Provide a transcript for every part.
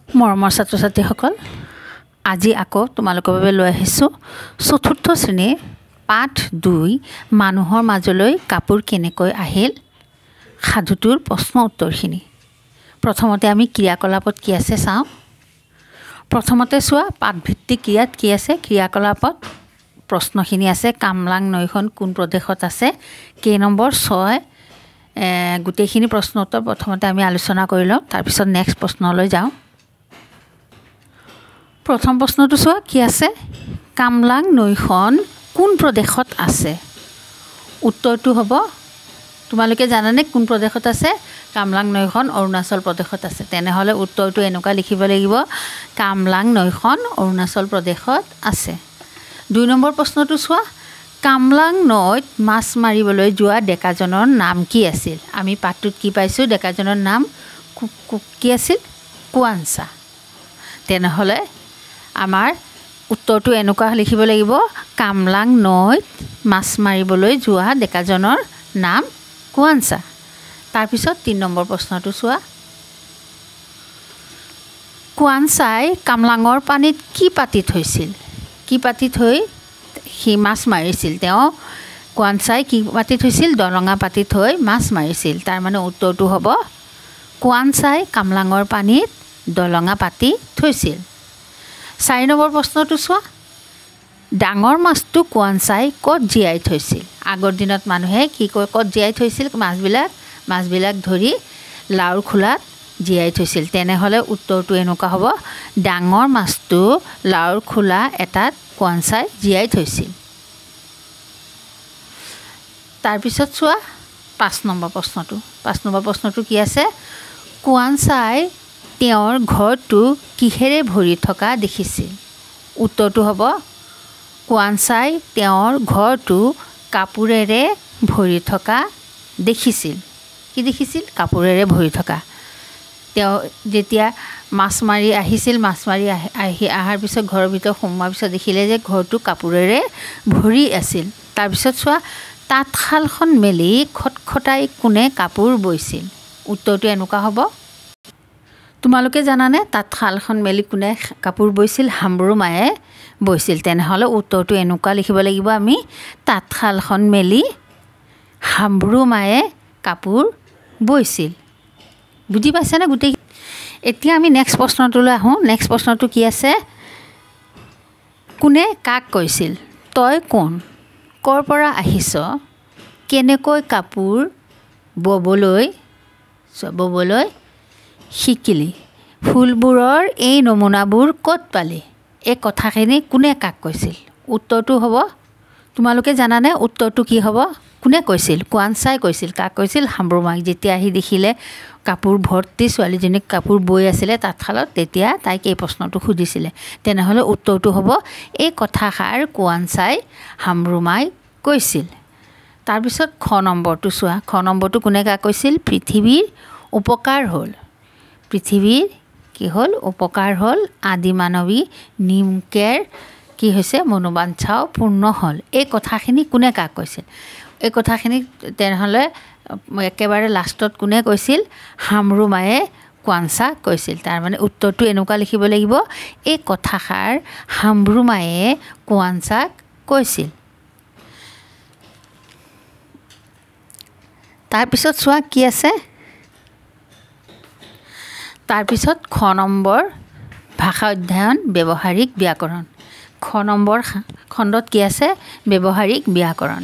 মৰমৰ ছাত্ৰ ছাত্ৰীসকল, আজি আকৌ তোমালোকৰ বাবে লৈ আহিছোঁ চতুৰ্থ শ্ৰেণীৰ পাঠ 2 মানুহৰ মাজলৈ কাপোৰ কেনেকৈ আহিল সাধুটোৰ প্ৰশ্ন উত্তৰখিনি। প্ৰথমতে আমি ক্ৰিয়াকলাপত কি আছে চাওঁ। প্ৰথমতে চোৱা পাঠভিত্তিক ক্ৰিয়াত কি আছে। ক্ৰিয়াকলাপত প্ৰশ্নখিনি আছে কামলাং নৈখন কোন প্ৰদেশত আছে, কেই নম্বৰ 6 গোটেইখিনি প্ৰশ্ন উত্তৰ প্ৰথমতে আমি আলোচনা কৰি লওঁ, তাৰপিছত নেক্সট প্ৰশ্নলৈ যাওঁ। প্ৰথম প্ৰশ্নটো চোৱা কি আছে, কামলাং নৈখন কোন প্ৰদেশত আছে। উত্তৰটো হ'ব, তোমালোকে জানানে কোন প্ৰদেশত আছে। কামলাং নৈখন অৰুণাচল প্ৰদেশত আছে। তেনেহ'লে উত্তৰটো এনেকুৱা লিখিব লাগিব, কামলাং নৈখন অৰুণাচল প্ৰদেশত আছে। 2 নম্বৰ প্ৰশ্নটো চোৱা, কামলাং নৈত মাছ মাৰিবলৈ যোৱা ডেকাজনৰ নাম কি আছিল। আমি পাঠটোত কি পাইছোঁ, ডেকাজনৰ নাম কি আছিল, কোৱানচা। তেনেহ'লে আমাৰ উত্তৰটো এনেকুৱা লিখিব লাগিব, কামলাং নৈত মাছ মাৰিবলৈ যোৱা ডেকাজনৰ নাম কোৱানচা। তাৰপিছত 3 নম্বৰ প্ৰশ্নটো চোৱা, কোৱানচাই কামলাঙৰ পানীত কি পাতি থৈছিল। কি পাতি থৈ সি মাছ মাৰিছিল। তেওঁ কোৱানচাই কি পাতি থৈছিল, দলঙা পাতি থৈ মাছ মাৰিছিল। তাৰমানে উত্তৰটো হ'ব, কোৱানচাই কামলাঙৰ পানীত দলঙা পাতি থৈছিল। 4 নম্বৰ প্ৰশ্নটো চোৱা, ডাঙৰ মাছটো কোৱানচাই ক'ত জীয়াই থৈছিল। আগৰ দিনত মানুহে কি কয়, ক'ত জীয়াই থৈছিল মাছবিলাক ধৰি লাওৰ খোলাত জীয়াই থৈছিল। তেনেহ'লে উত্তৰটো এনেকুৱা হ'ব, ডাঙৰ মাছটো লাওৰ খোলা এটাত কোৱানচাই জীয়াই থৈছিল। তাৰপিছত চোৱা 5 নম্বৰ প্ৰশ্নটো। 5 নম্বৰ প্ৰশ্নটো কি আছে, কোৱানচাই তেওঁৰ ঘৰটো কিহেৰে ভৰি থকা দেখিছিল। উত্তৰটো হ'ব, কোৱানচাই তেওঁৰ ঘৰটো কাপোৰেৰে ভৰি থকা দেখিছিল। কি দেখিছিল, কাপোৰেৰে ভৰি থকা। তেওঁ যেতিয়া মাছ মাৰি আহিছিল, মাছ মাৰি অহাৰ পিছত ঘৰৰ ভিতৰত সোমোৱাৰ পিছত দেখিলে যে ঘৰটো কাপোৰেৰে ভৰি আছিল। তাৰপিছত চোৱা, তাঁতশালখন মেলি খটখটাই কোনে কাপোৰ বৈছিল। উত্তৰটো এনেকুৱা হ'ব, তোমালোকে জানানে তাঁতশালখন মেলি কোনে কাপোৰ বৈছিল, হাম্ব্ৰু মায়ে বৈছিল। তেনেহ'লে উত্তৰটো এনেকুৱা লিখিব লাগিব আমি, তাঁতশালখন মেলি হাম্ব্ৰু মায়ে কাপোৰ বৈছিল। বুজি পাইছেনে গোটেই। এতিয়া আমি নেক্সট প্ৰশ্নটোলৈ আহোঁ। নেক্সট প্ৰশ্নটো কি আছে, কোনে কাক কৈছিল, তই কোন, ক'ৰ পৰা আহিছ, কেনেকৈ কাপোৰ ববলৈ শিকিলি, ফুলবোৰৰ এই নমুনাবোৰ ক'ত পালি। এই কথাখিনি কোনে কাক কৈছিল। উত্তৰটো হ'ব, তোমালোকে জানানে উত্তৰটো কি হ'ব, কোনে কৈছিল, কোৱানচাই কৈছিল। কাক কৈছিল, হাম্ব্ৰু মাক। যেতিয়া আহি দেখিলে কাপোৰ ভৰ্তি ছোৱালীজনীক কাপোৰ বৈ আছিলে তাঁতশালত, তেতিয়া তাইক এই প্ৰশ্নটো সুধিছিলে। তেনেহ'লে উত্তৰটো হ'ব, এই কথাষাৰ কোৱানচাই হাম্ব্ৰু মাই কৈছিল। তাৰপিছত খ নম্বৰটো চোৱা। খ নম্বৰটো কোনে কাক কৈছিল, পৃথিৱীৰ উপকাৰ হ'ল। পৃথিৱীৰ কি হ'ল, উপকাৰ হ'ল। আদিমানৱী নিমকেৰ কি হৈছে, মনোবাঞ্ছাও পূৰ্ণ হ'ল। এই কথাখিনি কোনে কাক কৈছিল। এই কথাখিনি তেনেহ'লে একেবাৰে লাষ্টত কোনে কৈছিল, হাম্ব্ৰু মায়ে কোৱানচাক কৈছিল। তাৰমানে উত্তৰটো এনেকুৱা লিখিব লাগিব, এই কথাষাৰ হাম্ব্ৰু মায়ে কোৱানচাক কৈছিল। তাৰপিছত চোৱা কি আছে। তাৰপিছত খ নম্বৰ ভাষা অধ্যয়ন ব্যৱহাৰিক ব্যাকৰণ। খ নম্বৰ খণ্ডত কি আছে, ব্যৱহাৰিক ব্যাকৰণ।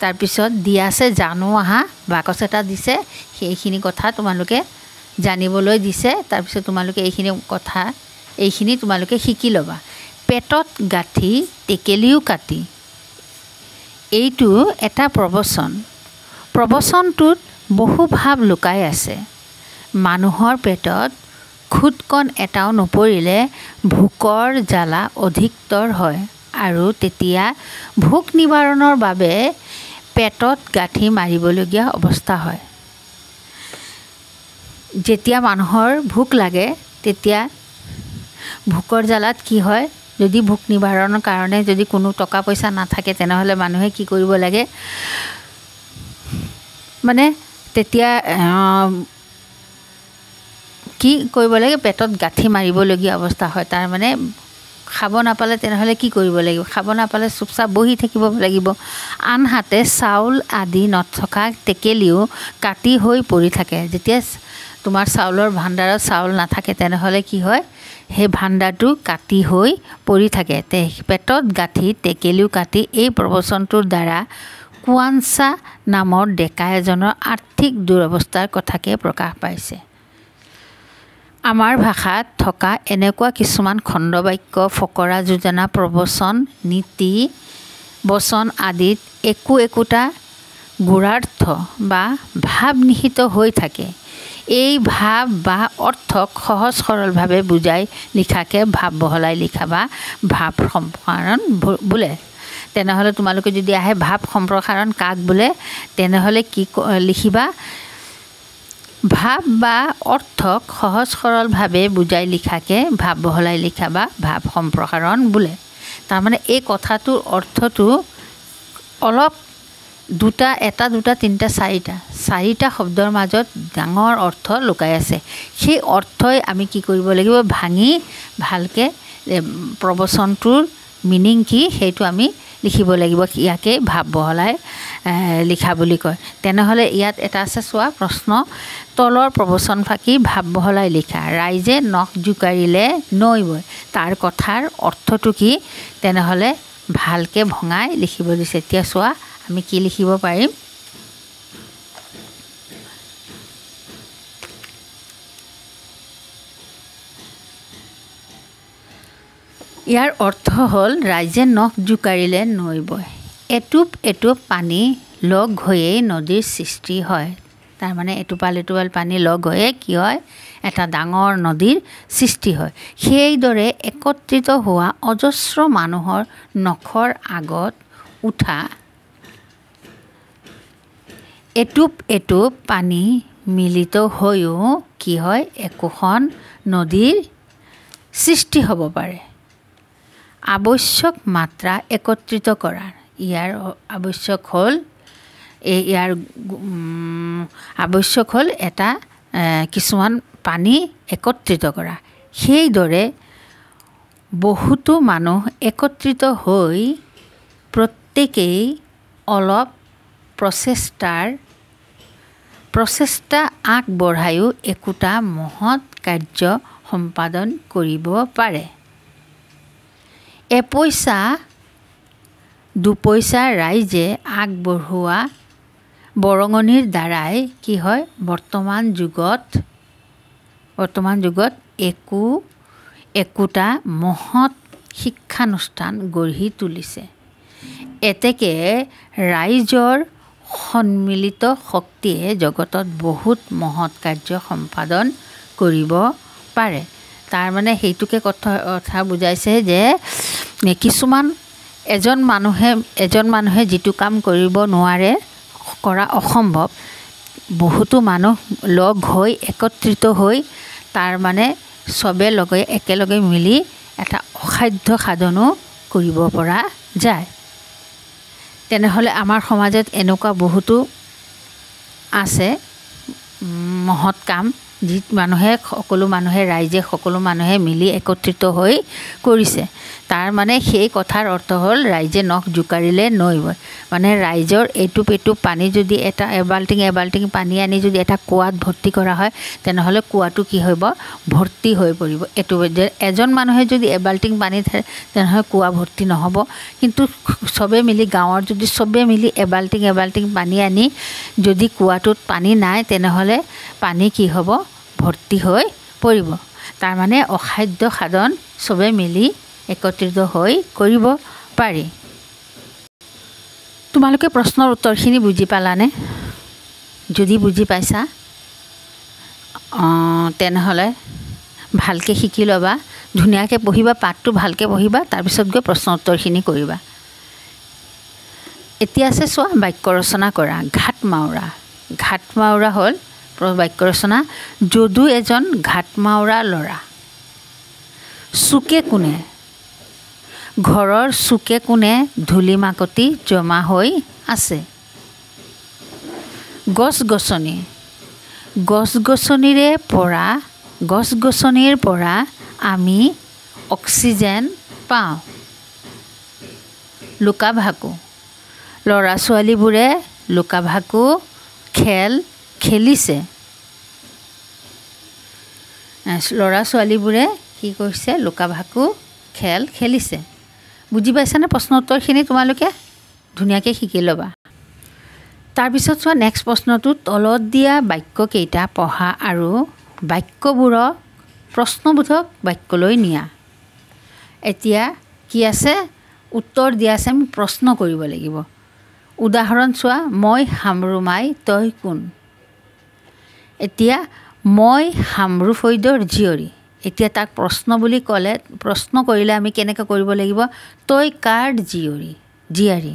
তাৰপিছত দিয়া আছে জানো আহা, বাকচ এটা দিছে, সেইখিনি কথা তোমালোকে জানিবলৈ দিছে। তাৰপিছত তোমালোকে এইখিনি তোমালোকে শিকি ল'বা। পেটত গাঁঠি টেকেলিও কাটি, এইটো এটা প্ৰবচন। প্ৰবচনটোত বহু ভাৱ লুকাই আছে। মানুহৰ পেটত খুদকণ এটাও নপৰিলে ভোকৰ জ্বালা অধিকতৰ হয় আৰু তেতিয়া ভোক নিবাৰণৰ বাবে পেটত গাঁঠি মাৰিবলগীয়া অৱস্থা হয়। যেতিয়া মানুহৰ ভোক লাগে, তেতিয়া ভোকৰ জ্বালাত কি হয়, যদি ভোক নিবাৰণৰ কাৰণে যদি কোনো টকা পইচা নাথাকে, তেনেহ'লে মানুহে কি কৰিব লাগে, মানে তেতিয়া কি কৰিব লাগে পেটত গাঁঠি মাৰিবলগীয়া অৱস্থা হয় তাৰ মানে খাব নাপালে তেনেহ'লে কি কৰিব লাগিব খাব নাপালে চুপচাপ বহি থাকিব লাগিব আনহাতে চাউল আদি নথকা টেকেলিও কাটি হৈ পৰি থাকে যেতিয়া তোমাৰ চাউলৰ ভাণ্ডাৰত চাউল নাথাকে তেনেহ'লে কি হয় সেই ভাণ্ডাৰটো কাটি হৈ পৰি থাকে পেটত গাঁঠি টেকেলিও কাটি এই প্ৰবচনটোৰ দ্বাৰা কুৱানচা নামৰ ডেকা এজনৰ আৰ্থিক দুৰৱস্থাৰ কথাকে প্ৰকাশ পাইছে আমাৰ ভাষাত থকা এনেকুৱা কিছুমান খণ্ডবাক্য ফকৰা যোজনা প্ৰবচন নীতি বচন আদিত একোটা গুঢ়াৰ্থ বা ভাৱ নিহিত হৈ থাকে এই ভাৱ বা অৰ্থক সহজ সৰলভাৱে বুজাই লিখাকে ভাৱ বহলাই লিখা বা ভাৱ সম্প্ৰসাৰণ বোলে তেনেহ'লে তোমালোকে যদি আহে ভাৱ সম্প্ৰসাৰণ কাক বোলে তেনেহ'লে কি লিখিবা ভাৱ বা অৰ্থক সহজ সৰলভাৱে বুজাই লিখাকে ভাৱ বহলাই লিখা বা ভাৱ সম্প্ৰসাৰণ বোলে তাৰমানে এই কথাটোৰ অৰ্থটো অলপ এটা দুটা তিনিটা চাৰিটা শব্দৰ মাজত ডাঙৰ অৰ্থ লুকাই আছে সেই অৰ্থই আমি কি কৰিব লাগিব ভাঙি ভালকৈ প্ৰবচনটোৰ মিনিং কি সেইটো আমি লিখিব লাগিব ইয়াকে ভাৱ বহলাই লিখা বুলি কয় তেনেহ'লে ইয়াত এটা আছে চোৱা প্ৰশ্ন তলৰ প্ৰবচন ফাঁকি ভাৱ বহলাই লিখা ৰাইজে নখ জোকাৰিলে নৈ বয় তাৰ কথাৰ অৰ্থটো কি তেনেহ'লে ভালকৈ ভঙাই লিখিব দিছে এতিয়া চোৱা আমি কি লিখিব পাৰিম ইয়াৰ অৰ্থ হ'ল ৰাইজে নখ জোকাৰিলে নৈ বয় এটোপ পানী লগ হৈয়ে নদীৰ সৃষ্টি হয় তাৰমানে এটোপাল পানী লগ হৈয়ে কি হয় এটা ডাঙৰ নদীৰ সৃষ্টি হয় সেইদৰে একত্ৰিত হোৱা অজস্ৰ মানুহৰ নখৰ আগত উঠা এটোপ পানী মিলিত হৈও কি হয় একোখন নদীৰ সৃষ্টি হ'ব পাৰে আৱশ্যক মাত্ৰা একত্ৰিত কৰাৰ ইয়াৰ আৱশ্যক হ'ল এটা কিছুমান পানী একত্ৰিত কৰা সেইদৰে বহুতো মানুহ একত্ৰিত হৈ প্ৰত্যেকেই অলপ প্ৰচেষ্টা আগবঢ়ায়ো একোটা মহৎ কাৰ্য সম্পাদন কৰিব পাৰে এপইচা দুপইচা ৰাইজে আগবঢ়োৱা বৰঙণিৰ দ্বাৰাই কি হয় বৰ্তমান যুগত একোটা মহৎ শিক্ষানুষ্ঠান গঢ়ি তুলিছে এতেকে ৰাইজৰ সন্মিলিত শক্তিয়ে জগতত বহুত মহৎ কাৰ্য সম্পাদন কৰিব পাৰে তাৰমানে সেইটোকে কথা বুজাইছে যে কিছুমান এজন মানুহে যিটো কাম কৰিব নোৱাৰে কৰা অসম্ভৱ বহুতো মানুহ লগ হৈ একত্ৰিত হৈ তাৰ মানে চবে একেলগে মিলি এটা অসাধ্য সাধনো কৰিব পৰা যায় তেনেহ'লে আমাৰ সমাজত এনেকুৱা বহুতো আছে মহৎ কাম যি ৰাইজে সকলো মানুহে মিলি একত্ৰিত হৈ কৰিছে তাৰ মানে সেই কথাৰ অৰ্থ হ'ল ৰাইজে নখ জোকাৰিলে নৈ বয় মানে ৰাইজৰ এটোপ পানী যদি এবাল্টিং পানী আনি যদি এটা কুৱাত ভৰ্তি কৰা হয় তেনেহ'লে কুৱাটো কি হ'ব ভৰ্তি হৈ পৰিব এজন মানুহে যদি এবাল্টিং পানী ধৰে তেনেহ'লে কুৱা ভৰ্তি নহ'ব কিন্তু গাঁৱৰ যদি চবে মিলি এবাল্টিং পানী আনি যদি কুৱাটোত পানী নাই তেনেহ'লে পানী কি হ'ব ভৰ্তি হৈ পৰিব তাৰমানে অসাধ্য সাধন চবে মিলি একত্ৰিত হৈ কৰিব পাৰি তোমালোকে প্ৰশ্নৰ উত্তৰখিনি বুজি পালানে যদি বুজি পাইছা তেনেহ'লে ভালকৈ শিকি ল'বা ধুনীয়াকৈ পঢ়িবা পাঠটো ভালকৈ পঢ়িবা তাৰপিছত গৈ প্ৰশ্ন উত্তৰখিনি কৰিবা এতিয়া আছে চোৱা বাক্য ৰচনা কৰা ঘাট মাউৰা হ'ল বাক্য ৰচনা যদু এজন ঘাট মাউৰা ল'ৰা চুকে কোণে ঘৰৰ চুকে কোণে ধূলি মাকতি জমা হৈ আছে গছ গছনিৰে পৰা গছ-গছনিৰ পৰা আমি অক্সিজেন পাওঁ। লুকা-ভাকু। ল'ৰা-ছোৱালীবোৰে লুকা-ভাকু খেল খেলিছে। ল'ৰা-ছোৱালীবোৰে কি কৰিছে? লুকা-ভাকু খেল খেলিছে। বুজি পাইছানে প্ৰশ্ন উত্তৰখিনি তোমালোকে? ধুনীয়াকৈ শিকি ল'বা। তাৰপিছত চোৱা নেক্সট প্ৰশ্নটো, তলত দিয়া বাক্যকেইটা পঢ়া আৰু বাক্যবোৰক প্ৰশ্নবোধক বাক্যলৈ নিয়া। এতিয়া কি আছে? উত্তৰ দিয়া আছে, আমি প্ৰশ্ন কৰিব লাগিব। উদাহৰণ চোৱা, মই হামৰুমাই, তই কোন? এতিয়া মই হামৰুফৈদৰ জীয়ৰী। এতিয়া তাক প্ৰশ্ন বুলি ক'লে, প্ৰশ্ন কৰিলে আমি কেনেকৈ কৰিব লাগিব? তই কাৰ জীয়াৰী।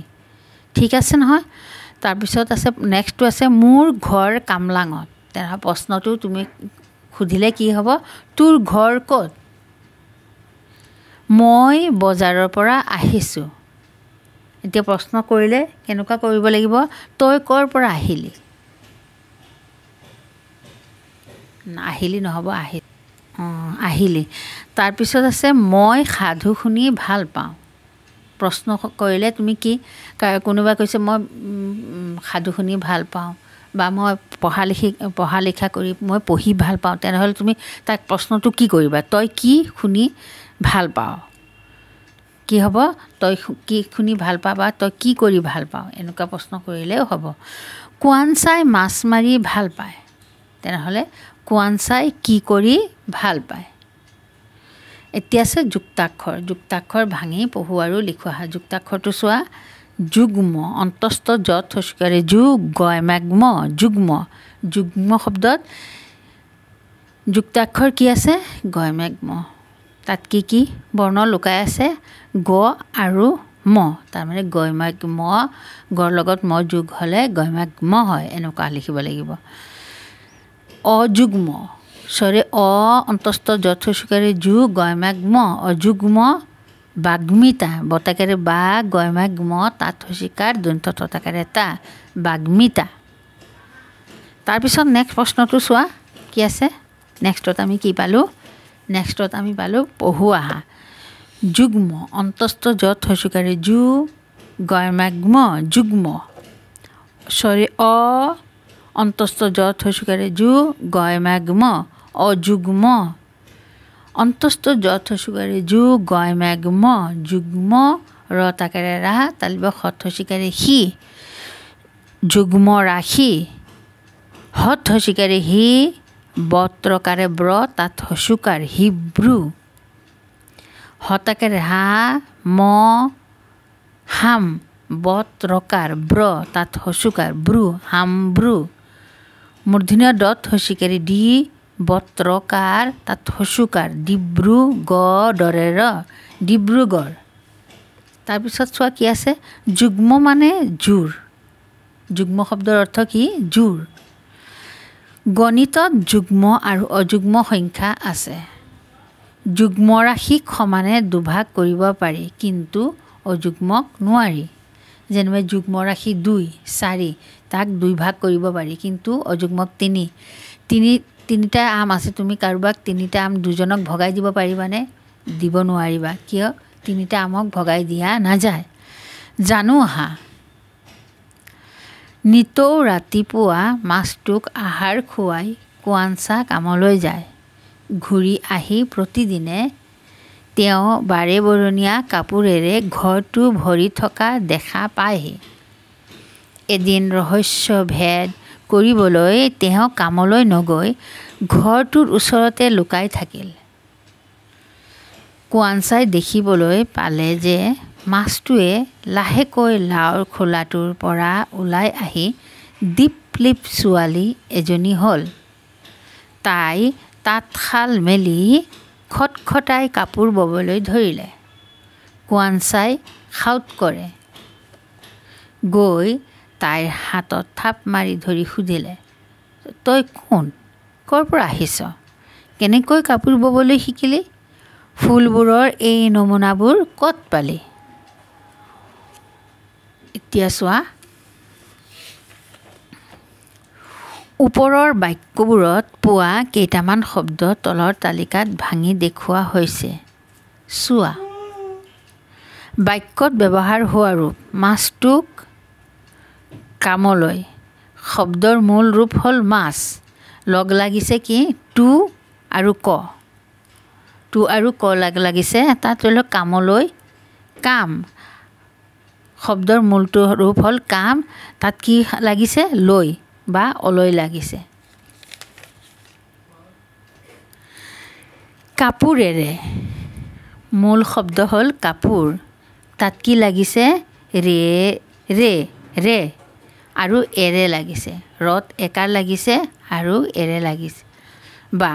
ঠিক আছে নহয়? তাৰপিছত আছে নেক্সটটো আছে, মোৰ ঘৰ কামলাঙত। তেনেহ'লে প্ৰশ্নটো তুমি সুধিলে কি হ'ব? তোৰ ঘৰ ক'ত? মই বজাৰৰ পৰা আহিছোঁ। এতিয়া প্ৰশ্ন কৰিলে কেনেকুৱা কৰিব লাগিব? তই ক'ৰ পৰা আহিলি? আহিলি নহ'ব, আহিলি। তাৰপিছত আছে মই সাধু শুনি ভাল পাওঁ। প্ৰশ্ন কৰিলে তুমি কি? কোনোবাই কৈছে মই সাধু শুনি ভাল পাওঁ বা মই পঢ়া লিখা কৰি মই পঢ়ি ভাল পাওঁ, তেনেহ'লে তুমি তাক প্ৰশ্নটো কি কৰিবা? তই কি শুনি ভাল পাওঁ? কি হ'ব? তই কি শুনি ভাল পাওঁ বা তই কি কৰি ভাল পাওঁ? এনেকুৱা প্ৰশ্ন কৰিলেও হ'ব। কোৱানচাই মাছ মাৰি ভাল পায়। তেনেহ'লে কোৱানচাই কি কৰি ভাল পায়? এতিয়া আছে যুক্তাক্ষৰ। যুক্তাক্ষৰ ভাঙি পঢ়োঁ আৰু লিখোঁ আহা। যুক্তাক্ষৰটো চোৱা, যুগ্ম অন্তস্থ যত হস্যকাৰে গয়মাগ্ম যুগ্ম। যুগ্ম শব্দত যুক্তাক্ষৰ কি আছে? গয়মাগ্ম। তাত কি কি বৰ্ণ লুকাই আছে? গ আৰু ম। তাৰমানে গয়মাগ্ম, গৰ লগত ম যোগ হ'লে গয়মাগ্ম হয়, এনেকুৱা লিখিব লাগিব। অযুগ্ম, অন্তস্থ যত হস্যকাৰে গয়মাগ্ম অযুগ্ম বাগ্মিতা। বতাকাৰে বা গয়মাগ্ম তাত হস্যিকাৰ দন্ত ততাকাৰে তা, বাগ্মিতা। তাৰপিছত নেক্সট প্ৰশ্নটো চোৱা কি আছে? নেক্সটত আমি কি পালোঁ? নেক্সটত আমি পালোঁ পঢ়ো আহা। যুগ্ম অন্তস্থ যত হস্যকাৰে গয়মাগ্ম যুগ্ম। অন্তস্থ যত হস্যকাৰে গয়মাগ্ম অযুগ্ম। অন্তস্থ যত হস্যকাৰে গয়মাগ্ম যুগ্ম ৰতাকাৰে ৰা তালিব হত হস্যকাৰে সি যুগ্ম ৰাশি। হত হস্যকাৰে হি বত্ৰকাৰে ব্ৰ তাত হস্যকাৰ হিব্ৰু। হতাকাৰে হা ম হাম বত্ৰকাৰ ব্ৰ তাত হস্যকাৰ ব্ৰু হামব্ৰু। মূৰ্ধন্য দত হস্যকাৰে দি বত্ৰকাৰ তাত হস্যকাৰ ডিব্ৰু গ দৰে ৰ ডিব্ৰুগড়। তাৰপিছত চোৱা কি আছে? যুগ্ম মানে জোৰ। যুগ্ম শব্দৰ অৰ্থ কি? জোৰ। গণিতত যুগ্ম আৰু অযুগ্ম সংখ্যা আছে। যুগ্ম ৰাশিক সমানে দুভাগ কৰিব পাৰি, কিন্তু অযুগ্মক নোৱাৰি। যেনিবা যুগ্ম ৰাশি 2, 4 তাক 2 ভাগ কৰিব পাৰি, কিন্তু অযুগ্মক 3। তিনিটা আম আছে, তুমি কাৰোবাক 3টা আম 2জনক ভগাই দিব পাৰিবানে? দিব নোৱাৰিবা। কিয়? 3টা আমক ভগাই দিয়া নাযায়। জানো আহা। নিতৌ ৰাতিপুৱা মাছটোক আহাৰ খুৱাই কোৱানচা কামলৈ যায়। ঘূৰি আহি প্ৰতিদিনে তেওঁ বাৰে বৰণীয়া কাপোৰেৰে ঘৰটো ভৰি থকা দেখা পায়হি। এদিন ৰহস্য ভেদ কৰিবলৈ তেওঁ কামলৈ নগৈ ঘৰটোৰ ওচৰতে লুকাই থাকিল। কোৱানচাই দেখিবলৈ পালে যে মাছটোৱে লাহেকৈ লাওৰ খোলাটোৰ পৰা ওলাই আহি দীপ-লিপ ছোৱালী এজনী হ'ল। তাই তাঁতশাল মেলি খটখটাই কাপোৰ ববলৈ ধৰিলে। কোৱানচাই সাউৎ কৰে। গৈ তাইৰ হাতত থাপ মাৰি ধৰি সুধিলে, তই কোন? ক'ৰ পৰা আহিছ? কেনেকৈ কাপোৰ ববলৈ শিকিলি? ফুলবোৰৰ এই নমুনাবোৰ ক'ত পালি? এতিয়া চোৱা, ওপৰৰ বাক্যবোৰত পোৱা কেইটামান শব্দ তলৰ তালিকাত ভাঙি দেখুওৱা হৈছে। চোৱা। বাক্যত ব্যৱহাৰ হোৱা ৰূপ মাছটোক কামলৈ। শব্দৰ মূল ৰূপ হ'ল মাছ। লগ লাগিছে কি টু আৰু ক। টু আৰু ক লাগিছে তাত ধৰি লওক কামলৈ কাম। শব্দৰ মূলটো ৰূপ হ'ল কাম, তাত কি লাগিছে লৈ বা অলৈ লাগিছে। কাপোৰেৰে মূল শব্দ হ'ল কাপোৰ, তাত কি লাগিছে ৰে আৰু এৰে লাগিছে। ৰত একাৰ লাগিছে আৰু এৰে লাগিছে। বা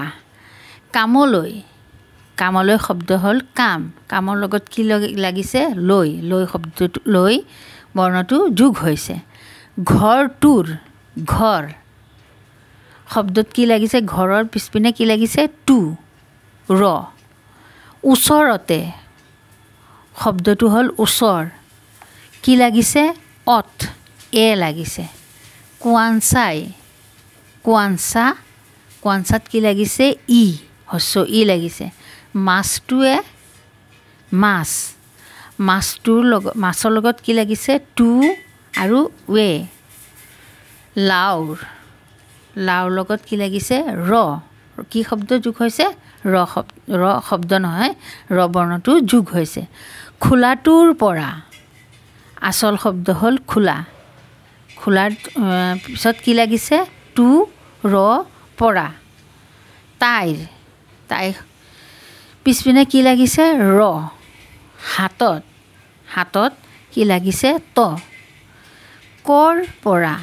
কামলৈ শব্দ হ'ল কাম, কামৰ লগত কি লাগিছে লৈ শব্দটো লৈ বৰ্ণটো যোগ হৈছে। ঘৰটোৰ ঘৰ শব্দত কি লাগিছে ঘৰৰ পিছপিনে কি লাগিছে টু ৰ। ওচৰতে শব্দটো হ'ল ওচৰ, কি লাগিছে অত এ লাগিছে। কোৱাঞ্চাত কি লাগিছে ই হস্য ই লাগিছে। মাছটোৱে মাছৰ লগত কি লাগিছে টু আৰু ৱে। লাওৰ লগত কি লাগিছে ৰ, কি শব্দ যোগ হৈছে ৰ শব্দ নহয় ৰ বৰ্ণটো যোগ হৈছে। খোলাটোৰ পৰা আচল শব্দ হ'ল খোলা, খোলাৰ পিছত কি লাগিছে টু ৰ পৰা। তাইৰ পিছপিনে কি লাগিছে ৰ। হাতত কি লাগিছে ত। কৰ পৰা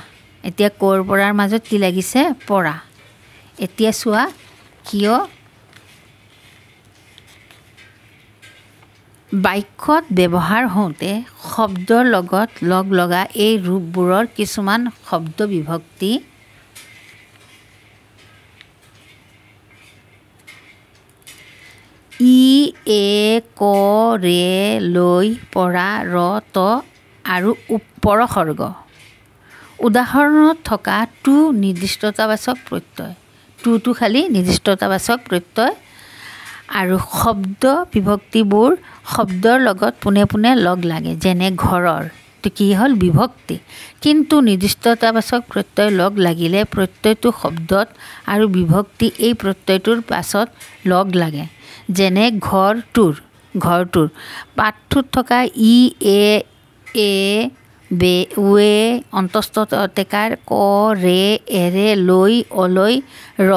এতিয়া কৰ পৰাৰ মাজত কি লাগিছে পৰা। এতিয়া চোৱা কিয় বাক্যত ব্যৱহাৰ হওঁতে শব্দৰ লগত লগ লগা এই ৰূপবোৰৰ কিছুমান শব্দ বিভক্তি ই এ ক ৰে লৈ পৰা ৰ ত আৰু পৰসৰ্গ। উদাহৰণত থকা টু নিৰ্দিষ্টতাবাচক প্ৰত্যয়, টুটো খালি নিৰ্দিষ্টতাবাচক প্ৰত্যয় আৰু শব্দ বিভক্তিবোৰ শব্দৰ লগত পোনে পোনে লগ লাগে। যেনে ঘৰৰ তো কি হ'ল বিভক্তি, কিন্তু নিৰ্দিষ্টতাবাচক প্ৰত্যয় লগ লাগিলে প্ৰত্যয়টো শব্দত আৰু বিভক্তি এই প্ৰত্যয়টোৰ পাছত লগ লাগে। যেনে ঘৰটোৰ পাঠটোত থকা ই এ ৱে অন্তস্থ অতেকাৰ ক ৰে এৰে লৈ অলৈ ৰ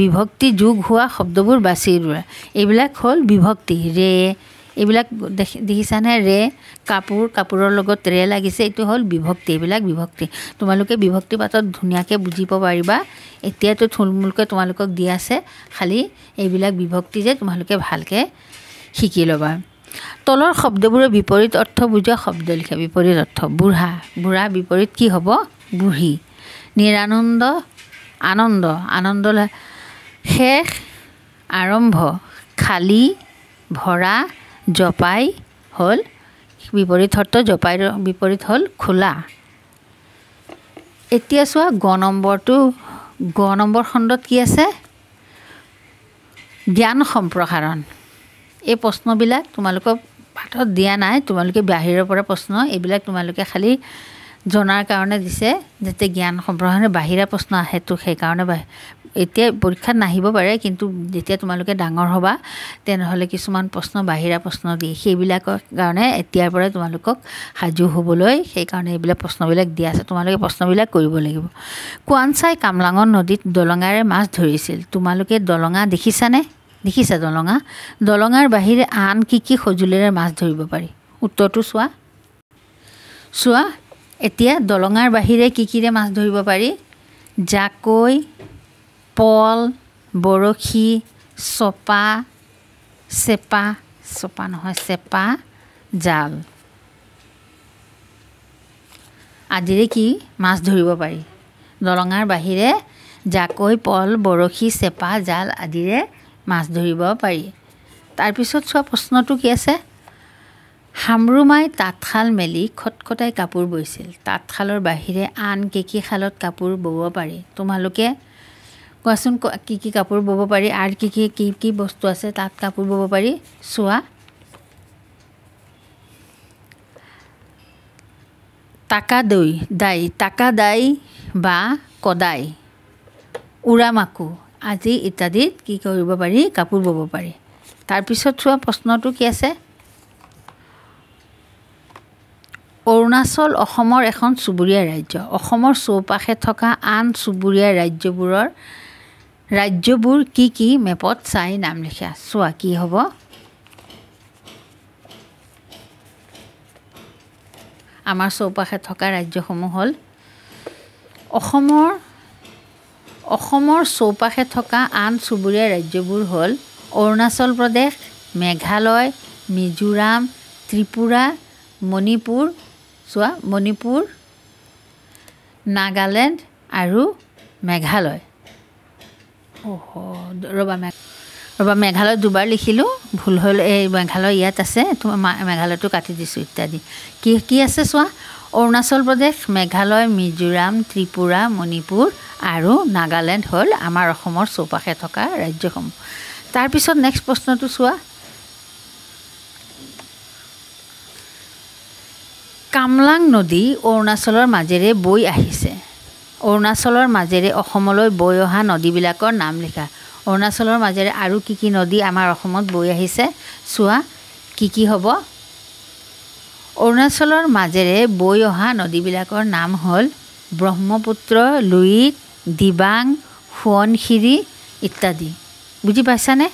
বিভক্তি যোগ হোৱা শব্দবোৰ বাছি লোৱা, এইবিলাক হ'ল বিভক্তি। ৰে এইবিলাক দেখিছানে ৰে কাপোৰৰ লগত ৰে লাগিছে, এইটো হ'ল বিভক্তি। এইবিলাক বিভক্তি তোমালোকে বিভক্তি পাতত ধুনীয়াকৈ বুজিব পাৰিবা। এতিয়াতো থুলমূলকৈ তোমালোকক দি আছে, খালি এইবিলাক বিভক্তি যে তোমালোকে ভালকৈ শিকি ল'বা। তলৰ শব্দবোৰৰ বিপৰীত অৰ্থ বুজোৱা শব্দ লিখা। বিপৰীত অৰ্থ বুঢ়া বিপৰীত কি হ'ব বুঢ়ী। নিৰানন্দ আনন্দ শেষ আৰম্ভ। খালী ভৰা। জপাই হ'ল বিপৰীত অৰ্থ, জপাইৰ বিপৰীত হ'ল খোলা। এতিয়া চোৱা গ নম্বৰ খণ্ডত কি আছে জ্ঞান সম্প্ৰসাৰণ। এই প্ৰশ্নবিলাক তোমালোকক পাঠত দিয়া নাই, তোমালোকে বাহিৰৰ পৰা প্ৰশ্ন এইবিলাক তোমালোকে খালি জনাৰ কাৰণে দিছে, যাতে জ্ঞান সম্প্ৰসাৰণৰ বাহিৰা প্ৰশ্ন আহেতো সেইকাৰণে এতিয়া পৰীক্ষাত নাহিব পাৰে, কিন্তু যেতিয়া তোমালোকে ডাঙৰ হ'বা তেনেহ'লে কিছুমান প্ৰশ্ন বাহিৰা প্ৰশ্ন দিয়ে, সেইবিলাকৰ কাৰণে এতিয়াৰ পৰাই তোমালোকক সাজু হ'বলৈ সেইকাৰণে এইবিলাক প্ৰশ্নবিলাক দিয়া আছে, তোমালোকে প্ৰশ্নবিলাক কৰিব লাগিব। কোৱাঞ্চাই কামলাঙৰ নদীত দলঙেৰে মাছ ধৰিছিল। তোমালোকে দলঙা দেখিছা দলঙাৰ বাহিৰে আন কি সঁজুলিৰে মাছ ধৰিব পাৰি? উত্তৰটো চোৱা। এতিয়া দলঙাৰ বাহিৰে কিৰে মাছ ধৰিব পাৰি? জাকৈ, পল, বৰশী, চেপা, জাল আদিৰে কি মাছ ধৰিব পাৰি? দলঙাৰ বাহিৰে জাকৈ, পল, বৰশী, চেপা, জাল আদিৰে মাছ ধৰিব পাৰি। তাৰপিছত চোৱা প্ৰশ্নটো কি আছে? হামৰুমাই তাঁতশাল মেলি খটখটাই কাপোৰ বৈছিল। তাঁতশালৰ বাহিৰে আন কি শালত কাপোৰ বব পাৰি? তোমালোকে কোৱাচোন কি কাপোৰ বব পাৰি আৰু কি বস্তু আছে তাত কাপোৰ বব পাৰি চোৱা। টাকা দাই বা কদাই, উৰামাকো আদি ইত্যাদিত কি কৰিব পাৰি? কাপোৰ বব পাৰি। তাৰপিছত চোৱা প্ৰশ্নটো কি আছে। অৰুণাচল অসমৰ এখন চুবুৰীয়া ৰাজ্য। অসমৰ চৌপাশে থকা আন চুবুৰীয়া ৰাজ্যবোৰ কি মেপত চাই নাম লিখা। চোৱা কি হ'ব। আমাৰ চৌপাশে থকা ৰাজ্যসমূহ হ'ল অসমৰ চৌপাশে থকা আন চুবুৰীয়া ৰাজ্যবোৰ হ'ল অৰুণাচল প্ৰদেশ, মেঘালয়, মিজোৰাম, ত্ৰিপুৰা, মণিপুৰ, নাগালেণ্ড আৰু মেঘালয়। ৰ'বা মেঘালয় দুবাৰ লিখিলোঁ, ভুল হ'ল। এই মেঘালয় ইয়াত আছে, মেঘালয়টো কাটি দিছোঁ ইত্যাদি। কি আছে চোৱা। অৰুণাচল প্ৰদেশ, মেঘালয়, মিজোৰাম, ত্ৰিপুৰা, মণিপুৰ আৰু নাগালেণ্ড হ'ল আমাৰ অসমৰ চৌপাশে থকা ৰাজ্যসমূহ। তাৰপিছত নেক্সট প্ৰশ্নটো চোৱা। কামলাং নদী অৰুণাচলৰ মাজেৰে বৈ আহিছে। অৰুণাচলৰ মাজেৰে অসমলৈ বৈ অহা নদীবিলাকৰ নাম লিখা। অৰুণাচলৰ মাজেৰে আৰু কি নদী আমাৰ অসমত বৈ আহিছে চোৱা কি হ'ব। অৰুণাচলৰ মাজেৰে বৈ অহা নদীবিলাকৰ নাম হ'ল ব্ৰহ্মপুত্ৰ, লুইত, দিবাং, সোৱণশিৰি ইত্যাদি। বুজি পাইছানে?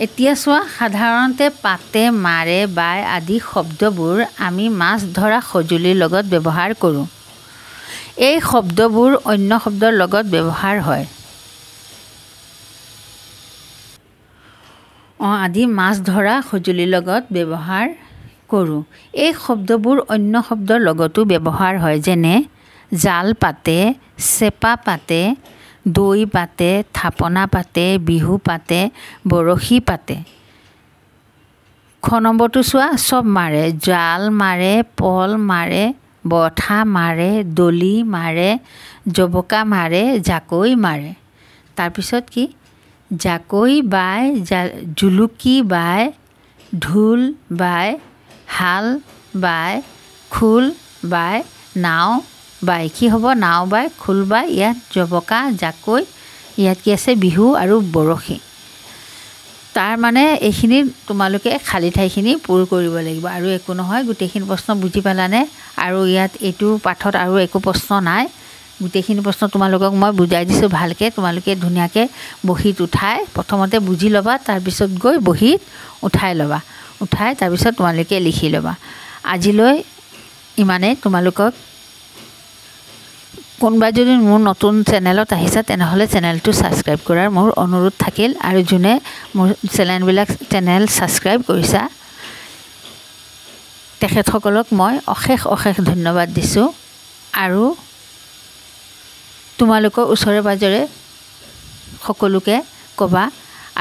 এতিয়া চোৱা। সাধাৰণতে পাতে, মাৰে, বাই আদি শব্দবোৰ আমি মাছ ধৰা সঁজুলিৰ লগত ব্যৱহাৰ কৰোঁ। এই শব্দবোৰ অন্য শব্দৰ লগত ব্যৱহাৰ হয়। আদি মাছ ধৰা সঁজুলিৰ লগত ব্যৱহাৰ কৰোঁ। এই শব্দবোৰ অন্য শব্দৰ লগতো ব্যৱহাৰ হয়, যেনে জাল পাতে, চেপা পাতে, দৈ পাতে, থাপনা পাতে, বিহু পাতে, বৰশী পাতে। খ নম্বৰটো চোৱা। চব মাৰে। জাল মাৰে, পল মাৰে, বঠা মাৰে, দলি মাৰে, জবকা মাৰে, জাকৈ মাৰে। তাৰপিছত কি? জাকৈ বাই, জুলুকি বাই, ঢোল বাই, হাল বাই, খোল বাই, নাও বাই। কি হ'ব? নাও বাই, খোল বাই। ইয়াত জবকা, জাকৈ, ইয়াত কি আছে? বিহু আৰু বৰশী। তাৰ মানে এইখিনি তোমালোকে খালী ঠাইখিনি পূৰ কৰিব লাগিব আৰু একো নহয়। গোটেইখিনি প্ৰশ্ন বুজি পালানে? আৰু ইয়াত এইটো পাঠত আৰু একো প্ৰশ্ন নাই। গোটেইখিনি প্ৰশ্ন তোমালোকক মই বুজাই দিছোঁ ভালকৈ। তোমালোকে ধুনীয়াকৈ বহীত উঠাই প্ৰথমতে বুজি ল'বা, তাৰপিছত গৈ বহীত উঠাই ল'বা। উঠাই তাৰপিছত তোমালোকে লিখি ল'বা। আজিলৈ ইমানেই। তোমালোকক কোনোবাই যদি মোৰ নতুন চেনেলত আহিছা তেনেহ'লে চেনেলটো ছাবস্ক্ৰাইব কৰাৰ মোৰ অনুৰোধ থাকিল। আৰু যোনে মোৰ চেনেল ছাবস্ক্ৰাইব কৰিছা তেখেতসকলক মই অশেষ ধন্যবাদ দিছোঁ। আৰু তোমালোকৰ ওচৰে পাঁজৰে সকলোকে ক'বা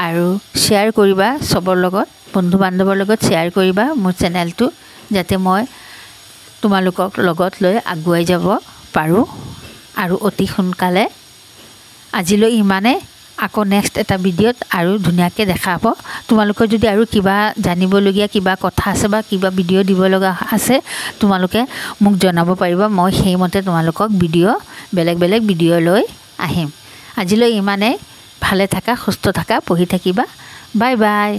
আৰু শ্বেয়াৰ কৰিবা চবৰ লগত, বন্ধু বান্ধৱৰ লগত শ্বেয়াৰ কৰিবা মোৰ চেনেলটো, যাতে মই তোমালোকক লগত লৈ আগুৱাই যাব পাৰোঁ। আৰু অতি সোনকালে আজিলৈ ইমানে। আকৌ নেক্সট এটা ভিডিঅ'ত আৰু ধুনীয়াকৈ দেখা হ'ব। তোমালোকৰ যদি আৰু কিবা জানিবলগীয়া কিবা কথা আছে বা কিবা ভিডিঅ' দিব লগা আছে তোমালোকে মোক জনাব পাৰিবা। মই সেইমতে তোমালোকক বেলেগ ভিডিঅ' লৈ আহিম। আজিলৈ ইমানেই। ভালে থাকা, সুস্থ থাকা, পঢ়ি থাকিবা। Bye bye.